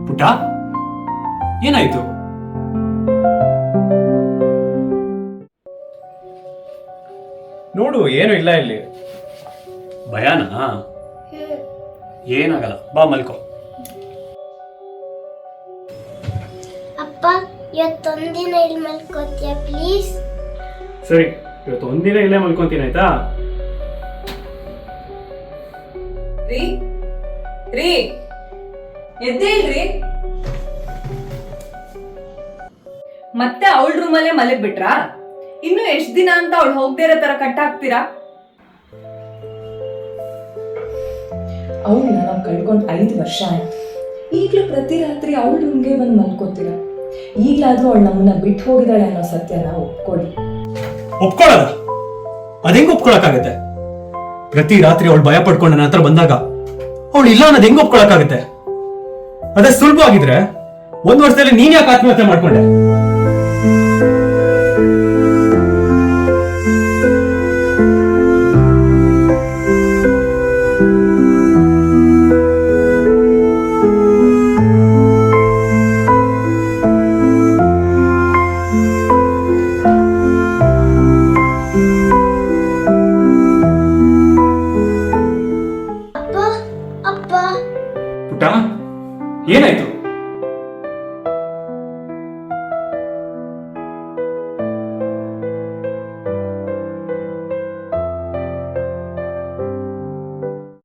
ಪುಟ್ಟ ಏನಾಯ್ತು? ನೋಡು ಏನು ಇಲ್ಲ ಇಲ್ಲಿ. ಭಯನಾ? ಏನಾಗಲ್ಲ, ಬಾ ಮಲ್ಕೋ. ಅಪ್ಪ ಇವತ್ತೊಂದಿನ ಇಲ್ಲಿ ಮಲ್ಕೋತೀಯ ಪ್ಲೀಸ್? ಸರಿ, ಇವತ್ತು ಒಂದಿನ ಇಲ್ಲೇ ಮಲ್ಕೊಂತೀನಿ ಆಯ್ತಾ? ರೀ ರೀ ಎದ್ದೇಳ್ರಿ. ಮತ್ತೆ ಅವಳ ರೂಮಲ್ಲೇ ಮಲಗ್ ಬಿಟ್ರಾ? ಇನ್ನು ಎಷ್ಟ್ ದಿನ ಅಂತ ಅವಳು ಹೋಗದೇ ಇರೋ ತರ ಕಟ್ ಹಾಕ್ತೀರಾ? ಅವಳನ್ನ ನಾವು ಕಳ್ಕೊಂಡು 5 ವರ್ಷ ಆಯ್ತು. ಈಗಲೂ ಪ್ರತಿ ರಾತ್ರಿ ಅವಳು ರೂಮ್ಗೆ ಬಂದು ಮಲ್ಕೋತೀರ. ಈಗಲಾದ್ರೂ ಅವಳು ನಮ್ಮನ್ನ ಬಿಟ್ಟು ಹೋಗಿದ್ದಾಳೆ ಅನ್ನೋ ಸತ್ಯನ ಒಪ್ಕೊಳ್ಳಿ. ಒಪ್ಕೊಳ್ಳೋದ? ಅದೆಂಗ್ ಒಪ್ಕೊಳಕ್ಕಾಗತ್ತೆ? ಪ್ರತಿ ರಾತ್ರಿ ಅವಳು ಭಯ ಪಡ್ಕೊಂಡು ನನ್ನ ಹತ್ರ ಬಂದಾಗ ಅವಳು ಇಲ್ಲ ಅನ್ನೋದು ಹೆಂಗ್ ಒಪ್ಕೊಳಕ್ಕಾಗತ್ತೆ? ಅದೇ ಸುಲಭವಾಗಿದ್ರೆ 1 ವರ್ಷದಲ್ಲಿ ನೀನ್ ಯಾಕೆ ಆತ್ಮಹತ್ಯೆ ಮಾಡ್ಕೊಂಡೆ? ಪುಟ್ಟ ಏನಾಯ್ತು?